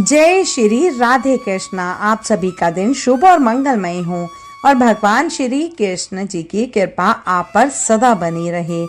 जय श्री राधे कृष्णा। आप सभी का दिन शुभ और मंगलमय हो और भगवान श्री कृष्ण जी की कृपा आप पर सदा बनी रहे।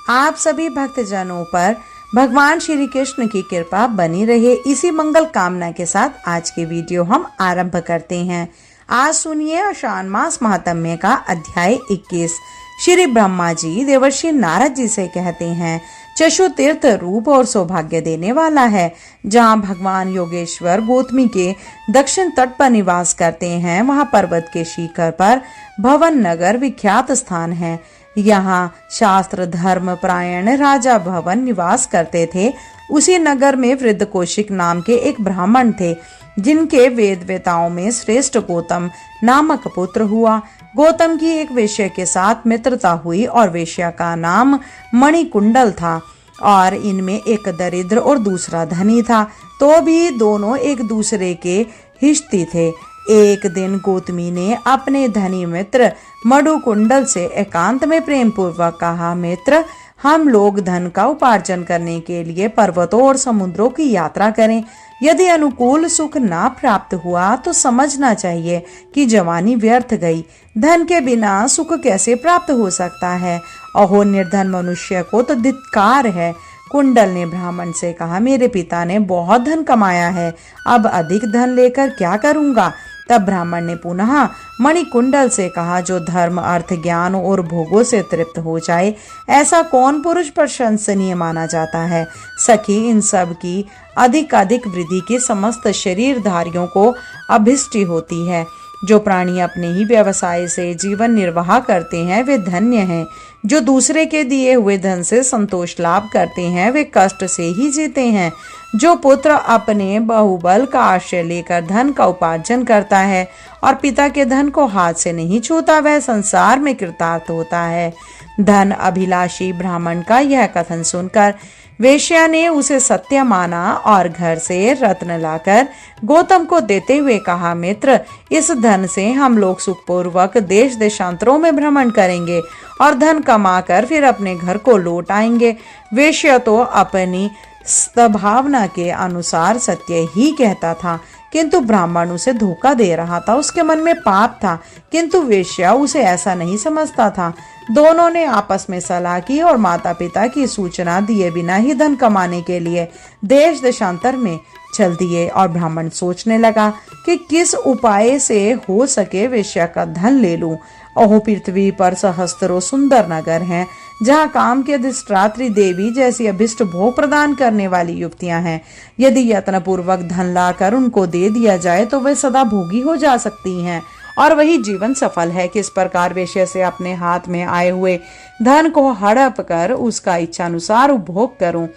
आप सभी भक्तजनों पर भगवान श्री कृष्ण की कृपा बनी रहे, इसी मंगल कामना के साथ आज के वीडियो हम आरंभ करते हैं। आज सुनिए आषाढ़ मास महात्म्य का अध्याय 21। श्री ब्रह्मा जी देवर्षि नारद जी से कहते हैं, चशु तीर्थ रूप और सौभाग्य देने वाला है। जहाँ भगवान योगेश्वर गौतमी के दक्षिण तट पर निवास करते हैं, वहाँ पर्वत के शिखर पर भवन नगर विख्यात स्थान है। यहाँ शास्त्र धर्म प्रायण राजा भवन निवास करते थे। उसी नगर में वृद्ध कौशिक नाम के एक ब्राह्मण थे, जिनके वेद वेताओं में श्रेष्ठ गौतम नामक पुत्र हुआ। गौतम की एक वेश्या के साथ मित्रता हुई और वेश्या का नाम मणिकुंडल था और इनमें एक दरिद्र और दूसरा धनी था, तो भी दोनों एक दूसरे के हिश्ती थे। एक दिन गौतमी ने अपने धनी मित्र मणिकुंडल से एकांत में प्रेम पूर्वक कहा, मित्र, हम लोग धन का उपार्जन करने के लिए पर्वतों और समुद्रों की यात्रा करें। यदि अनुकूल सुख ना प्राप्त हुआ तो समझना चाहिए कि जवानी व्यर्थ गई। धन के बिना सुख कैसे प्राप्त हो सकता है? अहो, निर्धन मनुष्य को तो धिक्कार है। कुंडल ने ब्राह्मण से कहा, मेरे पिता ने बहुत धन कमाया है, अब अधिक धन लेकर क्या करूंगा? तब ब्राह्मण ने पुनः मणिकुंडल से कहा, जो धर्म अर्थ ज्ञान और भोगों से तृप्त हो जाए, ऐसा कौन पुरुष प्रशंसनीय माना जाता है? सखी, इन सब की अधिक वृद्धि की समस्त शरीरधारियों को अभिष्टि होती है। जो प्राणी अपने ही व्यवसाय से जीवन निर्वाह करते हैं वे धन्य हैं। जो दूसरे के दिए हुए धन से संतोष लाभ करते हैं वे कष्ट से ही जीते हैं। जो पुत्र अपने बाहुबल का आश्रय लेकर धन का उपार्जन करता है और पिता के धन को हाथ से नहीं छूता, वह संसार में कृतार्थ होता है। धन अभिलाषी ब्राह्मण का यह कथन सुनकर वेश्या ने उसे सत्य माना और घर से रत्न लाकर गौतम को देते हुए कहा, मित्र, इस धन से हम लोग सुखपूर्वक देश देशांतरों में भ्रमण करेंगे और धन कमाकर फिर अपने घर को लौट आएंगे। वेश्या तो अपनी स्वभावना के अनुसार सत्य ही कहता था, किंतु ब्राह्मण उसे धोखा दे रहा था। उसके मन में पाप था, किंतु वेश्या उसे ऐसा नहीं समझता था। दोनों ने आपस में सलाह की और माता पिता की सूचना दिए बिना ही धन कमाने के लिए देश देशांतर में चल दिए। और ब्राह्मण सोचने लगा कि किस उपाय से हो सके वेश्या का धन ले लूं। अहो, पृथ्वी पर सहस्त्रों सुंदर नगर हैं, जहाँ काम के अधिष्ठात्री देवी जैसी अभिष्ट भोग प्रदान करने वाली युवतियां हैं। यदि यत्न पूर्वक धन लाकर उनको दे दिया जाए तो वे सदा भोगी हो जा सकती हैं और वही जीवन सफल है। किस प्रकार वेश्या से अपने हाथ में आए हुए धन को हड़प कर उसका इच्छानुसार उपभोग करूं?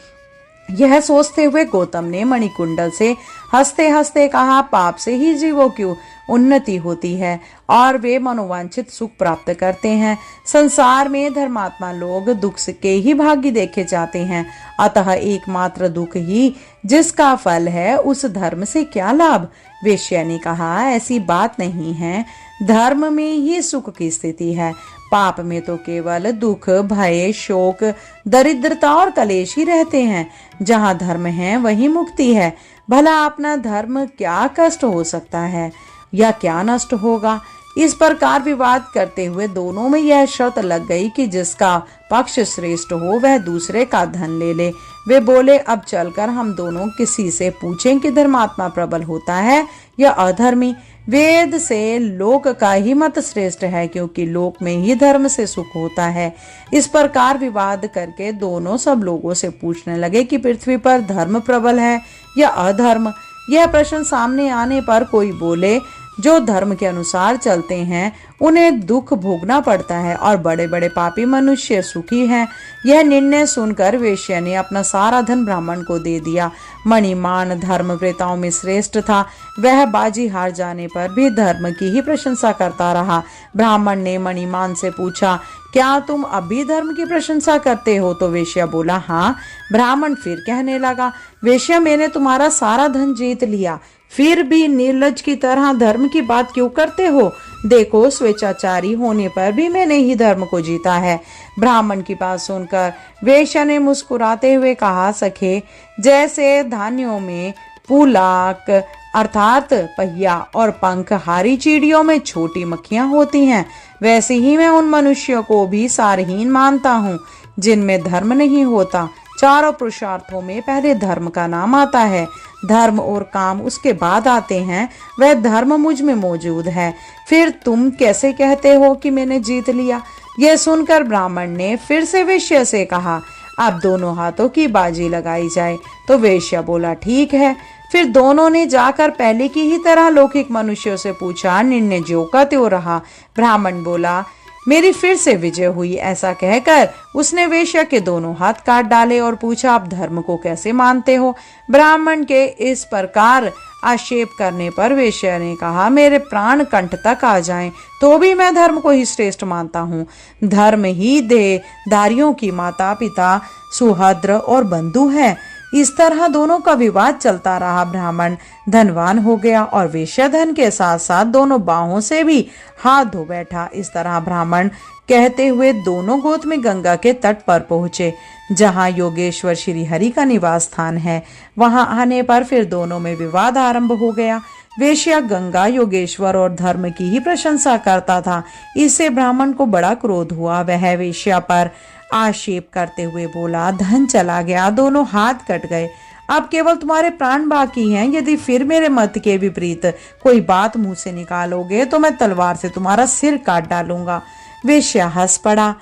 यह सोचते हुए गौतम ने मणिकुंडल से हंसते हंसते कहा, पाप से ही जीवों की उन्नति होती है और वे मनोवांछित सुख प्राप्त करते हैं। संसार में धर्मात्मा लोग दुख के ही भागी देखे जाते हैं, अतः एकमात्र दुख ही जिसका फल है, उस धर्म से क्या लाभ? वेश्या ने कहा, ऐसी बात नहीं है, धर्म में ही सुख की स्थिति है। पाप में तो केवल दुख, भय, शोक, दरिद्रता और कलेश ही रहते हैं। जहाँ धर्म है वहीं मुक्ति है। भला अपना धर्म क्या कष्ट हो सकता है या क्या नष्ट होगा? इस प्रकार विवाद करते हुए दोनों में यह शर्त लग गई कि जिसका पक्ष श्रेष्ठ हो वह दूसरे का धन ले ले। वे बोले, अब चलकर हम दोनों किसी से पूछें कि धर्मात्मा प्रबल होता है या अधर्मी। वेद से लोक का ही मत श्रेष्ठ है, क्योंकि लोक में ही धर्म से सुख होता है। इस प्रकार विवाद करके दोनों सब लोगों से पूछने लगे कि पृथ्वी पर धर्म प्रबल है या अधर्म। यह प्रश्न सामने आने पर कोई बोले, जो धर्म के अनुसार चलते हैं उन्हें दुख भोगना पड़ता है और बड़े बड़े पापी मनुष्य सुखी हैं। यह निर्णय सुनकर वेश्या ने अपना सारा धन ब्राह्मण को दे दिया। मणिमान धर्म व्रताओं में श्रेष्ठ था। वह बाजी हार जाने पर भी धर्म की ही प्रशंसा करता रहा। ब्राह्मण ने मणिमान से पूछा, क्या तुम अभी धर्म की प्रशंसा करते हो? तो वेश्या बोला, हाँ। ब्राह्मण फिर कहने लगा, वेश्या, मैंने तुम्हारा सारा धन जीत लिया, फिर भी निर्लज की तरह धर्म की बात क्यों करते हो? देखो, स्वेच्छाचारी होने पर भी मैंने ही धर्म को जीता है। ब्राह्मण की बात सुनकर वेश्या ने मुस्कुराते हुए कहा, सखे, जैसे धान्यों में पुलाक अर्थात पहिया और पंखहारी चिड़ियों में छोटी मक्खियां होती हैं, वैसे ही मैं उन मनुष्यों को भी सारहीन मानता हूँ जिनमें धर्म नहीं होता। चारों पुरुषार्थों में पहले धर्म का नाम आता है, धर्म और काम उसके बाद आते हैं। वह धर्म मुझ में मौजूद है, फिर तुम कैसे कहते हो कि मैंने जीत लिया? यह सुनकर ब्राह्मण ने फिर से वेश्या से कहा, अब दोनों हाथों की बाजी लगाई जाए। तो वेश्या बोला, ठीक है। फिर दोनों ने जाकर पहले की ही तरह लौकिक मनुष्यों से पूछा। निर्णय ज्यों का त्यों रहा। ब्राह्मण बोला, मेरी फिर से विजय हुई। ऐसा कहकर उसने वेश्या के दोनों हाथ काट डाले और पूछा, आप धर्म को कैसे मानते हो? ब्राह्मण के इस प्रकार आक्षेप करने पर वेश्या ने कहा, मेरे प्राण कंठ तक आ जाएं तो भी मैं धर्म को ही श्रेष्ठ मानता हूँ। धर्म ही देहधारियों की माता पिता सुहद्र और बंधु है। इस तरह दोनों का विवाद चलता रहा। ब्राह्मण धनवान हो गया और वेश्या धन के साथ साथ दोनों बाहों से भी हाथ धो बैठा। इस तरह ब्राह्मण कहते हुए दोनों गोतमी गंगा के तट पर पहुंचे, जहां योगेश्वर श्री हरि का निवास स्थान है। वहां आने पर फिर दोनों में विवाद आरंभ हो गया। वेश्या गंगा योगेश्वर और धर्म की ही प्रशंसा करता था। इससे ब्राह्मण को बड़ा क्रोध हुआ। वह वेश्या पर आक्षेप करते हुए बोला, धन चला गया, दोनों हाथ कट गए, अब केवल तुम्हारे प्राण बाकी हैं। यदि फिर मेरे मत के विपरीत कोई बात मुंह से निकालोगे तो मैं तलवार से तुम्हारा सिर काट डालूंगा। वेश्या हंस पड़ा।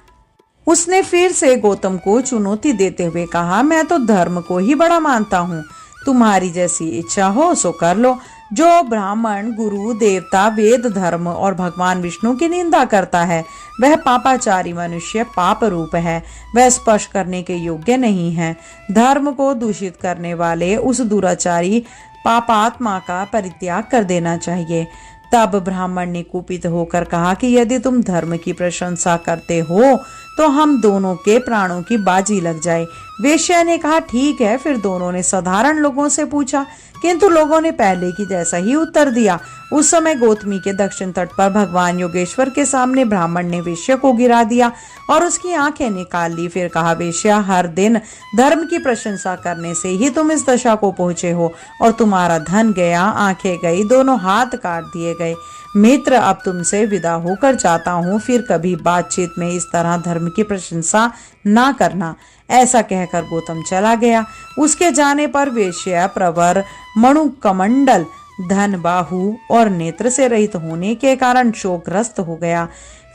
उसने फिर से गौतम को चुनौती देते हुए कहा, मैं तो धर्म को ही बड़ा मानता हूँ, तुम्हारी जैसी इच्छा हो सो कर लो। जो ब्राह्मण गुरु देवता वेद धर्म और भगवान विष्णु की निंदा करता है वह पापाचारी मनुष्य पाप रूप है, वह स्पर्श करने के योग्य नहीं है। धर्म को दूषित करने वाले उस दुराचारी पापात्मा का परित्याग कर देना चाहिए। तब ब्राह्मण ने कुपित होकर कहा कि यदि तुम धर्म की प्रशंसा करते हो तो हम दोनों के प्राणों की बाजी लग जाए। वेश्या ने कहा, ठीक है। फिर दोनों ने साधारण लोगों से पूछा, किंतु लोगों ने पहले की जैसा ही उत्तर दिया। उस समय गौतमी के दक्षिण तट पर भगवान योगेश्वर के सामने ब्राह्मण ने वेश्या को गिरा दिया और उसकी आंखें निकाल ली। फिर कहा, वेश्या, हर दिन धर्म की प्रशंसा करने से ही तुम इस दशा को पहुंचे हो और तुम्हारा धन गया, आंखें गई, दोनों हाथ काट दिए गए। मित्र, अब तुमसे विदा होकर जाता हूँ, फिर कभी बातचीत में इस तरह धर्म की प्रशंसा ना करना। ऐसा कहकर गौतम चला गया। उसके जाने पर वेश्या प्रवर, मणुकमंडल, धन, बाहु और नेत्र से रहित होने के कारण शोकग्रस्त हो गया।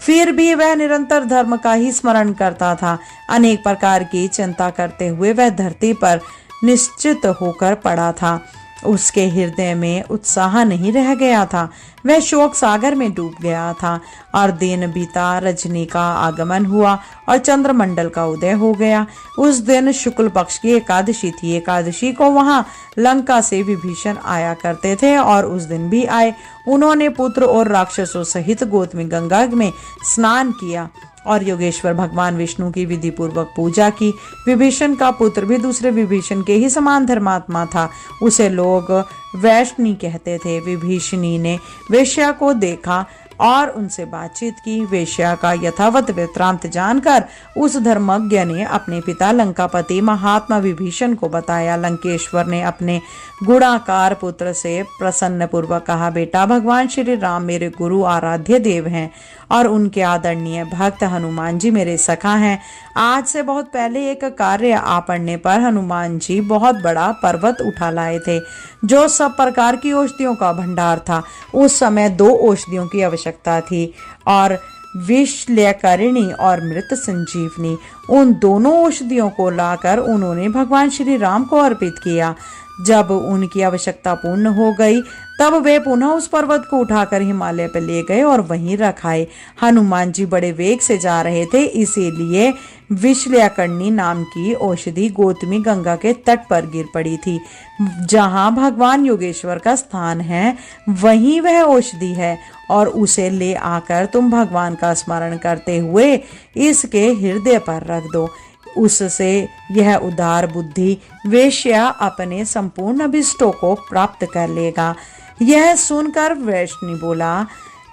फिर भी वह निरंतर धर्म का ही स्मरण करता था। अनेक प्रकार की चिंता करते हुए वह धरती पर निश्चित होकर पड़ा था। उसके हृदय में उत्साह नहीं रह गया था, वह शोक सागर में डूब गया था। और दिन बीता, रजनी का आगमन हुआ और चंद्रमंडल का उदय हो गया। उस दिन शुक्ल पक्ष की एकादशी थी। एकादशी को वहां लंका से विभीषण आया करते थे और उस दिन भी आए। उन्होंने पुत्र और राक्षसों सहित गौतमी गंगा में स्नान किया और योगेश्वर भगवान विष्णु की विधि पूर्वक पूजा की। विभीषण का पुत्र भी दूसरे विभीषण के ही समान धर्मात्मा था। उसे लोग वैष्णी कहते थे। विभीषणी ने वेश्या को देखा और उनसे बातचीत की। वेश्या का यथावत वृत्तांत जानकर उस धर्मज्ञ ने अपने पिता लंकापति महात्मा विभीषण को बताया। लंकेश्वर ने अपने गुणाकार पुत्र से प्रसन्न पूर्वक कहा, बेटा, भगवान श्री राम मेरे गुरु आराध्य देव हैं और उनके आदरणीय भक्त हनुमान जी मेरे सखा हैं। आज से बहुत पहले एक कार्य आ पड़ने पर हनुमान जी बहुत बड़ा पर्वत उठा लाए थे जो सब प्रकार की औषधियों का भंडार था। उस समय 2 औषधियों की आवश्यकता थी और विषलयकरिणी और मृत संजीवनी। उन दोनों औषधियों को लाकर उन्होंने भगवान श्री राम को अर्पित किया। जब उनकी आवश्यकता पूर्ण हो गई तब वे पुनः उस पर्वत को उठाकर हिमालय पर ले गए और वहीं रखाए। हनुमान जी बड़े वेग से जा रहे थे, इसीलिए विषलयकर्णी नाम की औषधि गौतमी गंगा के तट पर गिर पड़ी थी। जहां भगवान योगेश्वर का स्थान है वहीं वह औषधि है और उसे ले आकर तुम भगवान का स्मरण करते हुए इसके हृदय पर रख दो। उससे यह उदार बुद्धि वेश्या अपने संपूर्ण अभिष्टों को प्राप्त कर लेगा। यह सुनकर वैष्णव बोला,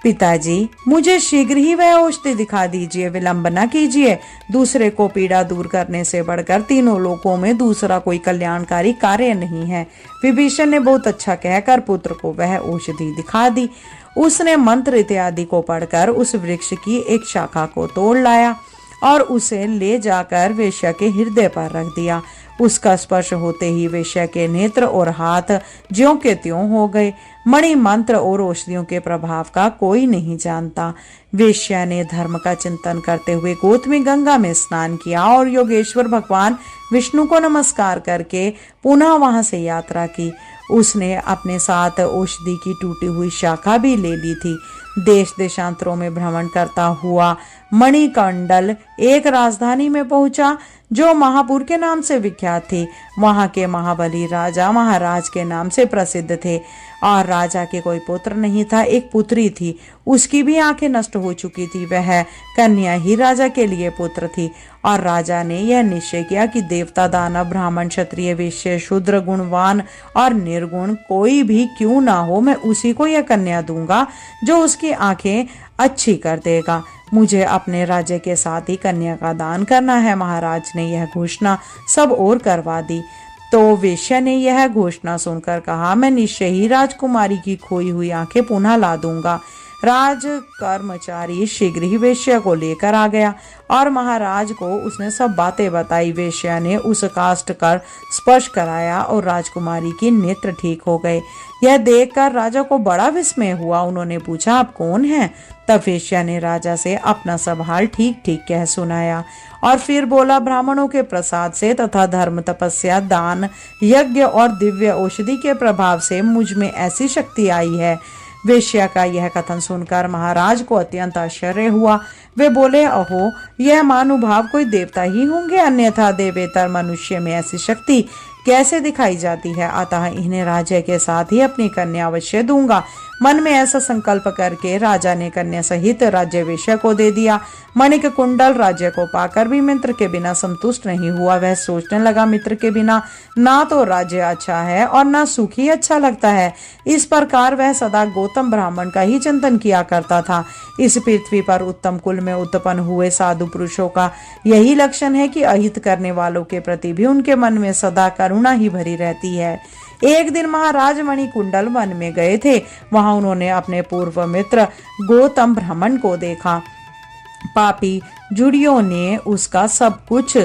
पिताजी, मुझे शीघ्र ही वह औषधि दिखा दीजिए, विलंब न कीजिए। दूसरे को पीड़ा दूर करने से बढ़कर तीनों लोकों में दूसरा कोई कल्याणकारी कार्य नहीं है। विभीषण ने बहुत अच्छा कहकर पुत्र को वह औषधि दिखा दी। उसने मंत्र इत्यादि को पढ़कर उस वृक्ष की एक शाखा को तोड़ लाया और उसे ले जाकर वेश्या के हृदय पर रख दिया। उसका स्पर्श होते ही वेश्या के नेत्र और हाथ ज्यों के त्यों हो गए। मणि मंत्र और औषधियों के प्रभाव का कोई नहीं जानता। वेश्या ने धर्म का चिंतन करते हुए गौतमी गंगा में स्नान किया और योगेश्वर भगवान विष्णु को नमस्कार करके पुनः वहां से यात्रा की। उसने अपने साथ औषधि की टूटी हुई शाखा भी ले ली थी। देश देशांतरों में भ्रमण करता हुआ मणिकंडल एक राजधानी में पहुंचा जो महापुर के नाम से विख्यात थी। वहां के महाबली राजा महाराज के नाम से प्रसिद्ध थे और राजा के कोई पुत्र नहीं था, एक पुत्री थी। उसकी भी आंखें नष्ट हो चुकी थी। वह कन्या ही राजा के लिए पुत्र थी और राजा ने यह निश्चय किया कि देवता, दानव, ब्राह्मण, क्षत्रिय, वैश्य, शूद्र, गुणवान और निर्गुण कोई भी क्यों ना हो, मैं उसी को यह कन्या दूंगा जो उसकी आंखें अच्छी कर देगा। मुझे अपने राज्य के साथ ही कन्या का दान करना है। महाराज ने यह घोषणा सब और करवा दी। तो वेश्या ने यह घोषणा सुनकर कहा, मैं निश्चय ही राजकुमारी की खोई हुई आंखें पुनः ला दूंगा। राज कर्मचारी शीघ्र ही वेश्या को लेकर आ गया और महाराज को उसने सब बातें बताई। वेश्या ने उस काष्ठ कर स्पर्श कराया और राजकुमारी की नेत्र ठीक हो गए। यह देखकर राजा को बड़ा विस्मय हुआ। उन्होंने पूछा, आप कौन हैं? तब वेश्या ने राजा से अपना सब हाल ठीक ठीक कह सुनाया और फिर बोला, ब्राह्मणों के प्रसाद से तथा धर्म, तपस्या, दान, यज्ञ और दिव्य औषधि के प्रभाव से मुझ में ऐसी शक्ति आई है। वेश्या का यह कथन सुनकर महाराज को अत्यंत आश्चर्य हुआ। वे बोले, अहो, यह महानुभाव कोई देवता ही होंगे, अन्यथा देवेतर मनुष्य में ऐसी शक्ति कैसे दिखाई जाती है। अतः इन्हें राज्य के साथ ही अपनी कन्या अवश्य दूंगा। मन में ऐसा संकल्प करके राजा ने कन्या सहित राज्य वेश्या को दे दिया। मणिक कुंडल राज्य को पाकर भी मित्र के बिना संतुष्ट नहीं हुआ। वह सोचने लगा, मित्र के बिना ना तो राज्य अच्छा है और ना सुख ही अच्छा लगता है। इस प्रकार वह सदा गौतम ब्राह्मण का ही चिंतन किया करता था। इस पृथ्वी पर उत्तम कुल में उत्पन्न हुए साधु पुरुषों का यही लक्षण है कि अहित करने वालों के प्रति भी उनके मन में सदा करुणा ही भरी रहती है। एक दिन महाराज मणिकुंडल वन में गए थे। वहां उन्होंने अपने पूर्व मित्र गौतम ब्राह्मण को देखा। पापी जुड़ियों ने उसका सब कुछ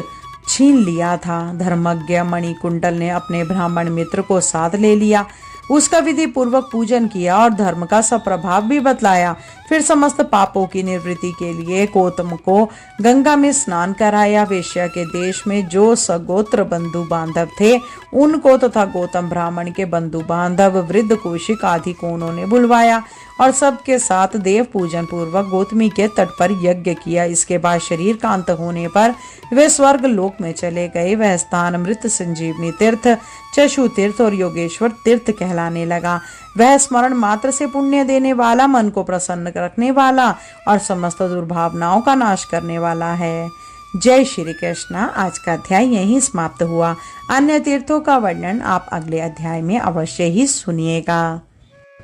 छीन लिया था। धर्मज्ञ मणिकुंडल ने अपने ब्राह्मण मित्र को साथ ले लिया, उसका विधि पूर्वक पूजन किया और धर्म का सब प्रभाव भी बतलाया। फिर समस्त पापों की निवृत्ति के लिए गौतम को गंगा में स्नान कराया। वेश्या के देश में जो सगोत्र बंधु बांधव थे उनको तथा गौतम ब्राह्मण के बंधु बांधव, वृद्ध, कौशिक आदि को उन्होंने बुलवाया और सबके साथ देव पूजन पूर्वक गौतमी के तट पर यज्ञ किया। इसके बाद शरीर का अंत होने पर वे स्वर्ग लोक में चले गए। वह स्थान मृत संजीवनी तीर्थ, चशु तीर्थ और योगेश्वर तीर्थ कहलाने लगा। वह स्मरण मात्र से पुण्य देने वाला, मन को प्रसन्न रखने वाला और समस्त दुर्भावनाओं का नाश करने वाला है। जय श्री कृष्ण। आज का अध्याय यहीं समाप्त हुआ। अन्य तीर्थों का वर्णन आप अगले अध्याय में अवश्य ही सुनिएगा।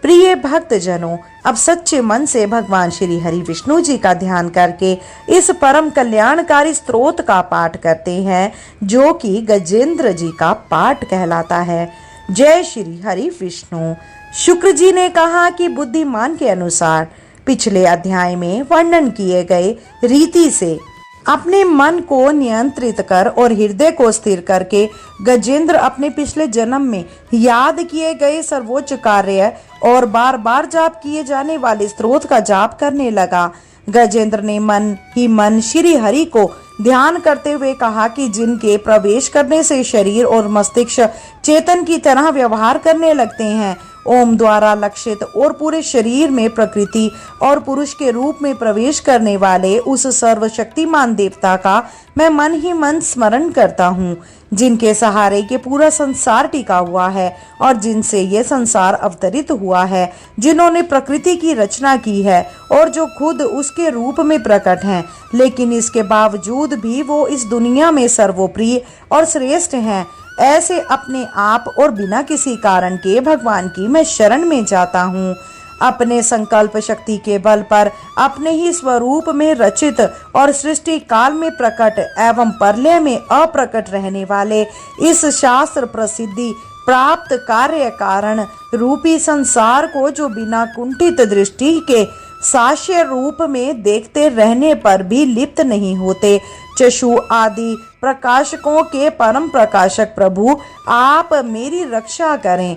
प्रिय भक्तजनों, अब सच्चे मन से भगवान श्री हरि विष्णु जी का ध्यान करके इस परम कल्याणकारी स्तोत्र का पाठ करते हैं जो कि गजेंद्र जी का पाठ कहलाता है। जय श्री हरि विष्णु। शुक्र जी ने कहा कि बुद्धिमान के अनुसार पिछले अध्याय में वर्णन किए गए रीति से अपने मन को नियंत्रित कर और हृदय को स्थिर करके गजेंद्र अपने पिछले जन्म में याद किए गए सर्वोच्च कार्य और बार बार जाप किए जाने वाले स्तोत्र का जाप करने लगा। गजेंद्र ने मन ही मन श्री हरि को ध्यान करते हुए कहा कि जिनके प्रवेश करने से शरीर और मस्तिष्क चेतन की तरह व्यवहार करने लगते हैं, ओम द्वारा लक्षित और पूरे शरीर में प्रकृति और पुरुष के रूप में प्रवेश करने वाले उस सर्वशक्तिमान देवता का मैं मन ही मन स्मरण करता हूँ, जिनके सहारे के पूरा संसार टिका हुआ है और जिनसे ये संसार अवतरित हुआ है, जिन्होंने प्रकृति की रचना की है और जो खुद उसके रूप में प्रकट हैं, लेकिन इसके बावजूद भी वो इस दुनिया में सर्वोप्रिय और श्रेष्ठ हैं। ऐसे अपने आप और बिना किसी कारण के भगवान की मैं शरण में जाता हूँ। अपने संकल्प शक्ति के बल पर अपने ही स्वरूप में रचित और सृष्टि काल में प्रकट एवं प्रलय में अप्रकट रहने वाले इस शास्त्र प्रसिद्धि प्राप्त कार्य कारण रूपी संसार को जो बिना कुंठित दृष्टि के साक्ष्य रूप में देखते रहने पर भी लिप्त नहीं होते, चक्षु आदि प्रकाशकों के परम प्रकाशक प्रभु आप मेरी रक्षा करें।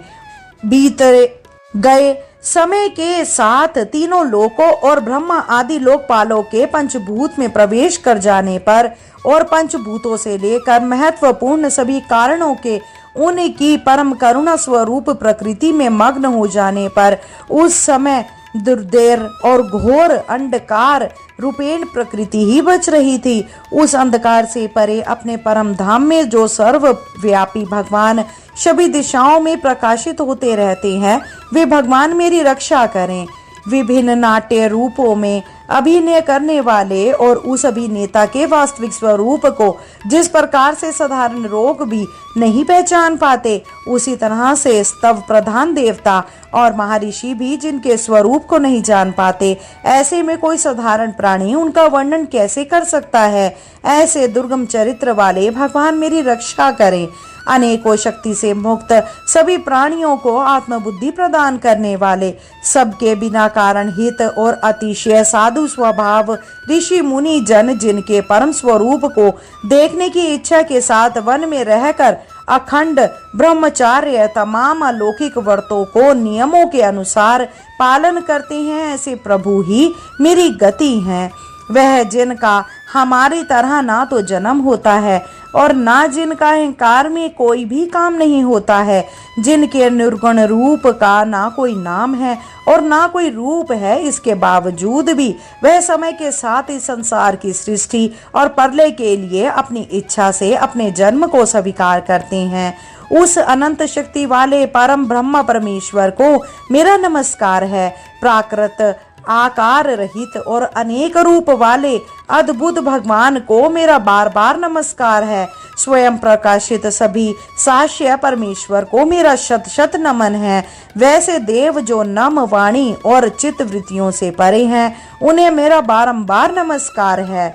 बीते गए समय के साथ तीनों लोकों और ब्रह्मा आदि लोकपालों के पंचभूत में प्रवेश कर जाने पर और पंचभूतों से लेकर महत्वपूर्ण सभी कारणों के उनकी परम करुणा स्वरूप प्रकृति में मग्न हो जाने पर उस समय दुर्देर और घोर अंधकार रूपेण प्रकृति ही बच रही थी। उस अंधकार से परे अपने परम धाम में जो सर्वव्यापी भगवान सभी दिशाओं में प्रकाशित होते रहते हैं, वे भगवान मेरी रक्षा करें। विभिन्न नाट्य रूपों में अभिनय करने वाले और उस अभिनेता के वास्तविक स्वरूप को जिस प्रकार से साधारण लोग भी नहीं पहचान पाते, उसी तरह से स्तव प्रधान देवता और महर्षि भी जिनके स्वरूप को नहीं जान पाते, ऐसे में कोई साधारण प्राणी उनका वर्णन कैसे कर सकता है। ऐसे दुर्गम चरित्र वाले भगवान मेरी रक्षा करें। अनेकों शक्ति से मुक्त सभी प्राणियों को आत्मबुद्धि प्रदान करने वाले, सबके बिना कारण हित और अतिशय साधु स्वभाव ऋषि मुनि जन जिनके परम स्वरूप को देखने की इच्छा के साथ वन में रहकर अखंड ब्रह्मचार्य तमाम अलौकिक व्रतों को नियमों के अनुसार पालन करते हैं, ऐसे प्रभु ही मेरी गति हैं। वह जिनका हमारी तरह ना तो जन्म होता है और ना जिनका अहंकार में कोई भी काम नहीं होता है, जिनके निर्गुण रूप का ना कोई नाम है और ना कोई रूप है, इसके बावजूद भी वह समय के साथ इस संसार की सृष्टि और प्रलय के लिए अपनी इच्छा से अपने जन्म को स्वीकार करते हैं। उस अनंत शक्ति वाले परम ब्रह्म परमेश्वर को मेरा नमस्कार है। प्राकृत आकार रहित और अनेक रूप वाले अद्भुत भगवान को मेरा बार बार नमस्कार है। स्वयं प्रकाशित सभी साक्ष्य परमेश्वर को मेरा शत शत नमन है। वैसे देव जो नम वाणी और चित्त वृत्तियों से परे हैं, उन्हें मेरा बारंबार नमस्कार है।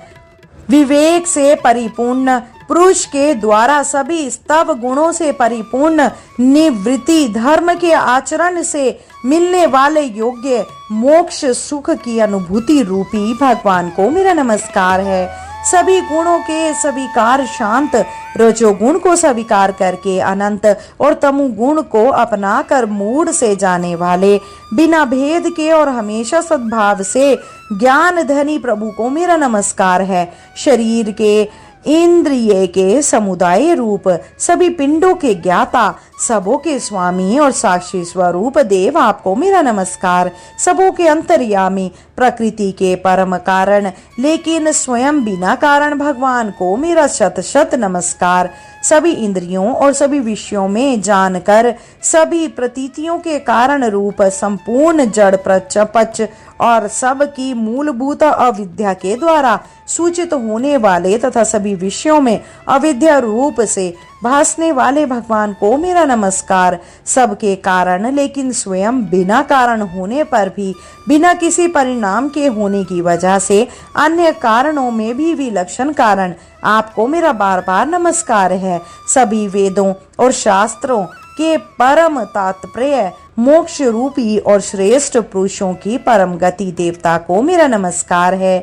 विवेक से परिपूर्ण पुरुष के द्वारा सभी स्तव गुणों से परिपूर्ण निवृत्ति धर्म के आचरण से मिलने वाले योग्य मोक्ष सुख की अनुभूति रूपी भगवान को मेरा नमस्कार है। सभी गुणों के स्वीकार शांत रजोगुण को स्वीकार करके अनंत और तमोगुण को अपना कर मूड से जाने वाले बिना भेद के और हमेशा सद्भाव से ज्ञान धनी प्रभु को मेरा नमस्कार है। शरीर के इंद्रिय के समुदाय रूप सभी पिंडों के ज्ञाता सबों के स्वामी और साक्षी स्वरूप देव आपको मेरा नमस्कार। सबों के अंतर्यामी प्रकृति के परम कारण लेकिन स्वयं बिना कारण भगवान को मेरा शत शत नमस्कार। सभी इंद्रियों और सभी विषयों में जानकर सभी प्रतीतियों के कारण रूप संपूर्ण जड़ प्रपंच और सबकी मूलभूत अविद्या के द्वारा सूचित होने वाले तथा सभी विषयों में अविद्या रूप से भासने वाले भगवान को मेरा नमस्कार। सबके कारण लेकिन स्वयं बिना कारण होने पर भी बिना किसी परिणाम के होने की वजह से अन्य कारणों में भी विलक्षण कारण आपको मेरा बार बार नमस्कार है। सभी वेदों और शास्त्रों के परम तात्पर्य मोक्ष रूपी और श्रेष्ठ पुरुषों की परम गति देवता को मेरा नमस्कार है।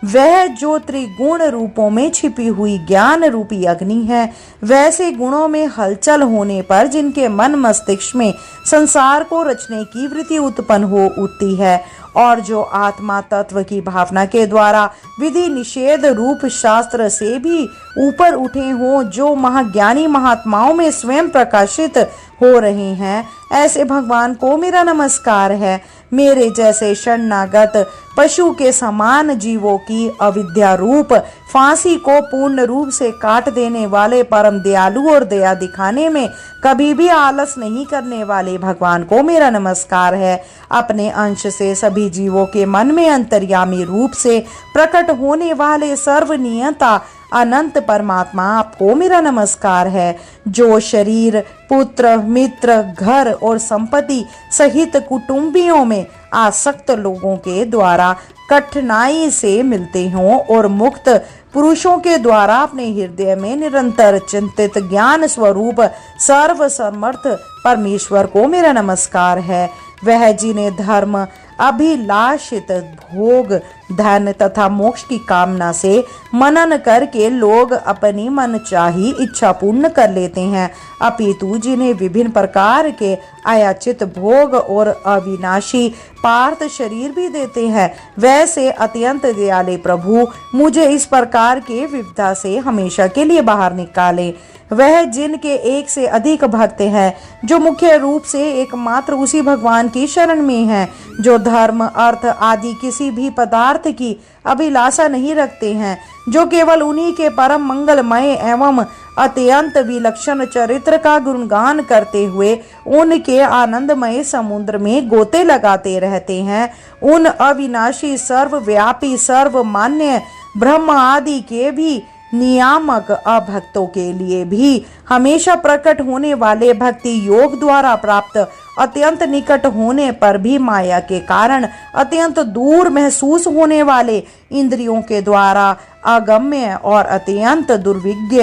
वह जो त्रिगुण रूपों में छिपी हुई ज्ञान रूपी अग्नि है, वैसे गुणों में हलचल होने पर जिनके मन मस्तिष्क में संसार को रचने की वृत्ति उत्पन्न हो उठती है और जो आत्मा तत्व की भावना के द्वारा विधि निषेध रूप शास्त्र से भी ऊपर उठे हों, जो महाज्ञानी महात्माओं में स्वयं प्रकाशित हो रहे हैं, ऐसे भगवान को मेरा नमस्कार है। मेरे जैसे शरणागत पशु के समान जीवों की अविद्या रूप फांसी को पूर्ण रूप से काट देने वाले, परम दयालु और दया दिखाने में कभी भी आलस नहीं करने वाले भगवान को मेरा नमस्कार है। अपने अंश से सभी जीवों के मन में अंतर्यामी रूप से प्रकट होने वाले सर्वनियंता अनंत परमात्मा, आपको मेरा नमस्कार है। जो शरीर, पुत्र, मित्र, घर और संपत्ति सहित कुटुंबियों में आसक्त लोगों के द्वारा कठिनाई से मिलते हों और मुक्त पुरुषों के द्वारा अपने हृदय में निरंतर चिंतित ज्ञान स्वरूप सर्व समर्थ परमेश्वर को मेरा नमस्कार है। वह जिन्हें धर्म, अभिलाषित भोग, धन तथा मोक्ष की कामना से मनन करके लोग अपनी मनचाही इच्छा पूर्ण कर लेते हैं, अपितु जिन्हें विभिन्न प्रकार के अयाचित भोग और अविनाशी पार्थ शरीर भी देते हैं, वैसे अत्यंत दयालु प्रभु मुझे इस प्रकार के विपदा से हमेशा के लिए बाहर निकाले। वह जिनके एक से अधिक भक्त हैं, जो मुख्य रूप से एकमात्र उसी भगवान की शरण में हैं, जो धर्म, अर्थ आदि किसी भी पदार्थ की अभिलाषा नहीं रखते हैं, जो केवल उन्हीं के परम मंगलमय एवं अत्यंत विलक्षण चरित्र का गुणगान करते हुए उनके आनंदमय समुद्र में गोते लगाते रहते हैं, उन अविनाशी, सर्वव्यापी, सर्वमान्य ब्रह्म आदि के भी नियामक अभक्तों के लिए भी हमेशा प्रकट होने वाले भक्ति योग द्वारा प्राप्त अत्यंत निकट होने पर भी माया के कारण अत्यंत दूर महसूस होने वाले इंद्रियों के द्वारा अगम्य और अत्यंत दुर्विज्ञ,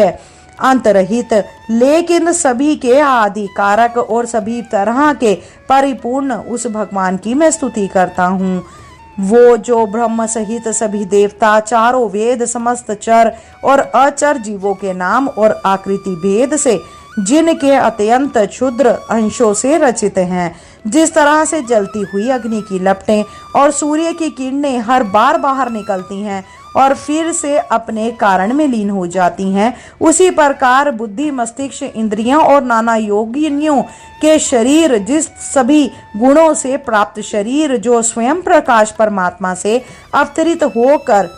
अंतरहित, लेकिन सभी के आदि कारक और सभी तरह के परिपूर्ण उस भगवान की मैं स्तुति करता हूँ। वो जो ब्रह्म सहित सभी देवता, चारों वेद, समस्त चर और अचर जीवों के नाम और आकृति भेद से, जिनके अत्यंत क्षुद्र अंशों से रचित हैं, जिस तरह से जलती हुई अग्नि की लपटें और सूर्य की किरणें हर बार बाहर निकलती हैं और फिर से अपने कारण में लीन हो जाती हैं, उसी प्रकार बुद्धि, मस्तिष्क, इंद्रियां और नाना योगिनियों के शरीर, जिस सभी गुणों से प्राप्त शरीर जो स्वयं प्रकाश परमात्मा से अवतरित होकर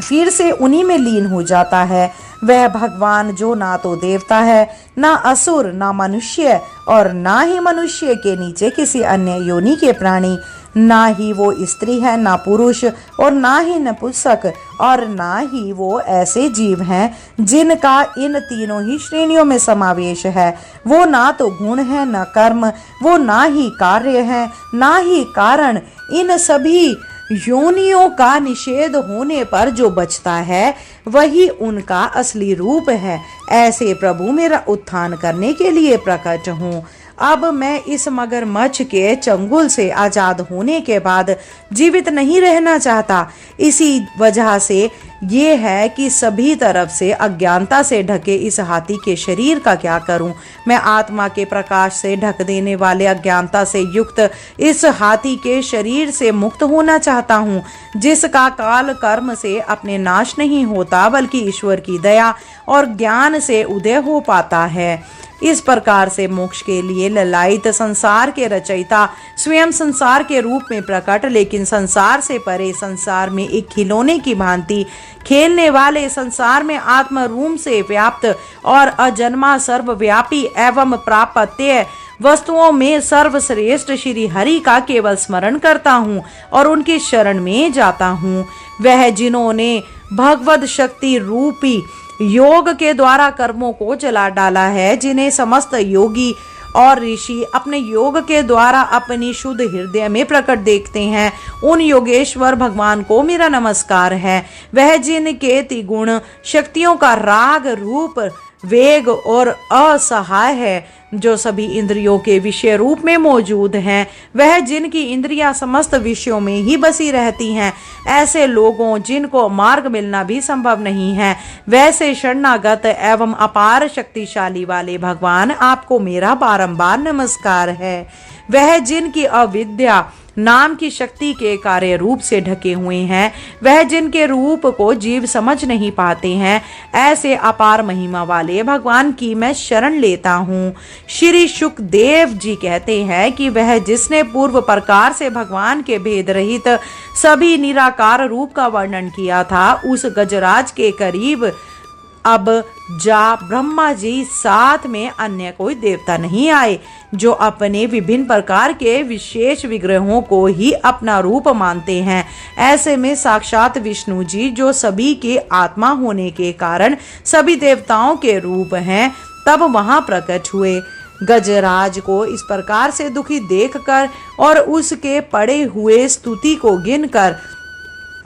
फिर से उन्हीं में लीन हो जाता है, वह भगवान जो ना तो देवता है, ना असुर, ना मनुष्य और ना ही मनुष्य के नीचे किसी अन्य योनि के प्राणी, ना ही वो स्त्री है, ना पुरुष और ना ही नपुंसक, और ना ही वो ऐसे जीव हैं जिनका इन तीनों ही श्रेणियों में समावेश है। वो ना तो गुण है, ना कर्म, वो ना ही कार्य है, ना ही कारण। इन सभी योनियों का निषेध होने पर जो बचता है वही उनका असली रूप है। ऐसे प्रभु मेरा उत्थान करने के लिए प्रकट हूँ। अब मैं इस मगरमच्छ के चंगुल से आजाद होने के बाद जीवित नहीं रहना चाहता। इसी वजह से ये है कि सभी तरफ से अज्ञानता से ढके इस हाथी के शरीर का क्या करूं। मैं आत्मा के प्रकाश से ढक देने वाले अज्ञानता से युक्त इस हाथी के शरीर से मुक्त होना चाहता हूं, जिसका काल कर्म से अपने नाश नहीं होता बल्कि ईश्वर की दया और ज्ञान से उदय हो पाता है। इस प्रकार से मोक्ष के लिए ललायित संसार के रचयिता स्वयं संसार के रूप में प्रकट, लेकिन संसार से परे, संसार में एक खिलौने की भांति खेलने वाले, संसार में आत्म रूप से व्याप्त और अजन्मा, सर्वव्यापी एवं प्राप्य वस्तुओं में सर्वश्रेष्ठ श्री हरि का केवल स्मरण करता हूँ और उनकी शरण में जाता हूँ। वह जिन्होंने भगवद शक्ति रूपी योग के द्वारा कर्मों को जला डाला है, जिन्हें समस्त योगी और ऋषि अपने योग के द्वारा अपनी शुद्ध हृदय में प्रकट देखते हैं, उन योगेश्वर भगवान को मेरा नमस्कार है। वह जिनके त्रिगुण शक्तियों का राग, रूप, वेग और असहाय है, जो सभी इंद्रियों के विषय रूप में मौजूद हैं, वह जिनकी इंद्रियां समस्त विषयों में ही बसी रहती हैं, ऐसे लोगों जिनको मार्ग मिलना भी संभव नहीं है, वैसे शरणागत एवं अपार शक्तिशाली वाले भगवान, आपको मेरा बारंबार नमस्कार है। वह जिनकी अविद्या नाम की शक्ति के कार्य रूप से ढके हुए हैं, वह जिनके रूप को जीव समझ नहीं पाते हैं, ऐसे अपार महिमा वाले भगवान की मैं शरण लेता हूँ। श्री शुकदेव जी कहते हैं कि वह जिसने पूर्व प्रकार से भगवान के भेद रहित सभी निराकार रूप का वर्णन किया था, उस गजराज के करीब अब जा ब्रह्मा जी साथ में अन्य कोई देवता नहीं आए, जो अपने विभिन्न प्रकार के विशेष विग्रहों को ही अपना रूप मानते हैं। ऐसे में साक्षात विष्णु जी, जो सभी के आत्मा होने के कारण सभी देवताओं के रूप हैं, तब वहां प्रकट हुए। गजराज को इस प्रकार से दुखी देखकर और उसके पड़े हुए स्तुति को गिनकर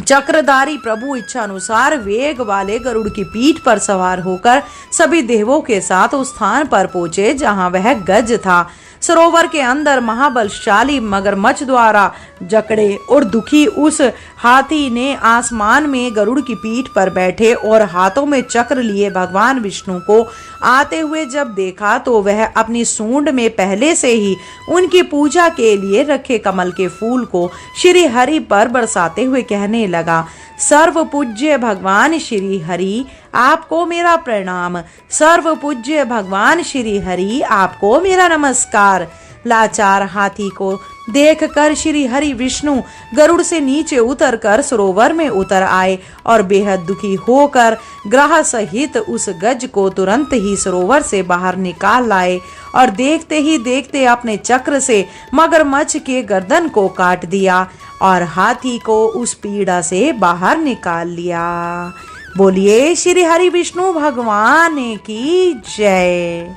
चक्रधारी प्रभु इच्छा अनुसार वेग वाले गरुड़ की पीठ पर सवार होकर सभी देवों के साथ उस स्थान पर पहुंचे जहां वह गज था। सरोवर के अंदर महाबलशाली मगरमच्छ द्वारा जकड़े और दुखी उस हाथी ने आसमान में गरुड़ की पीठ पर बैठे और हाथों में चक्र लिए भगवान विष्णु को आते हुए जब देखा, तो वह अपनी सूंड में पहले से ही उनकी पूजा के लिए रखे कमल के फूल को श्री हरि पर बरसाते हुए कहने लगा, सर्व पूज्य भगवान श्री हरि, आपको मेरा प्रणाम। सर्व पूज्य भगवान श्री हरि, आपको मेरा नमस्कार। लाचार हाथी को देखकर श्री हरि विष्णु गरुड़ से नीचे उतरकर सरोवर में उतर आए और बेहद दुखी होकर ग्रह सहित उस गज को तुरंत ही सरोवर से बाहर निकाल लाए और देखते ही देखते अपने चक्र से मगरमच्छ के गर्दन को काट दिया और हाथी को उस पीड़ा से बाहर निकाल लिया। बोलिए श्री हरि विष्णु भगवान की जय।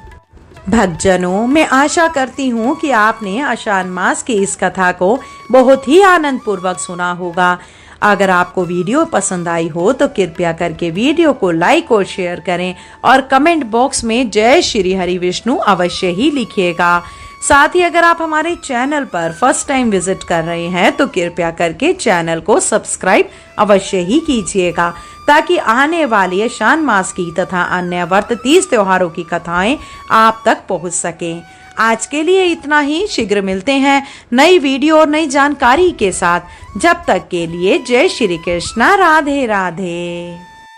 भक्तजनों, मैं आशा करती हूँ कि आपने आषाढ़ मास की इस कथा को बहुत ही आनंद पूर्वक सुना होगा। अगर आपको वीडियो पसंद आई हो तो कृपया करके वीडियो को लाइक और शेयर करें और कमेंट बॉक्स में जय श्री हरि विष्णु अवश्य ही लिखिएगा। साथ ही अगर आप हमारे चैनल पर फर्स्ट टाइम विजिट कर रहे हैं तो कृपया करके चैनल को सब्सक्राइब अवश्य ही कीजिएगा, ताकि आने वाली आषाढ़ मास की तथा अन्य व्रत 30 त्योहारों की कथाएं आप तक पहुंच सकें। आज के लिए इतना ही। शीघ्र मिलते हैं नई वीडियो और नई जानकारी के साथ। जब तक के लिए जय श्री कृष्णा, राधे राधे।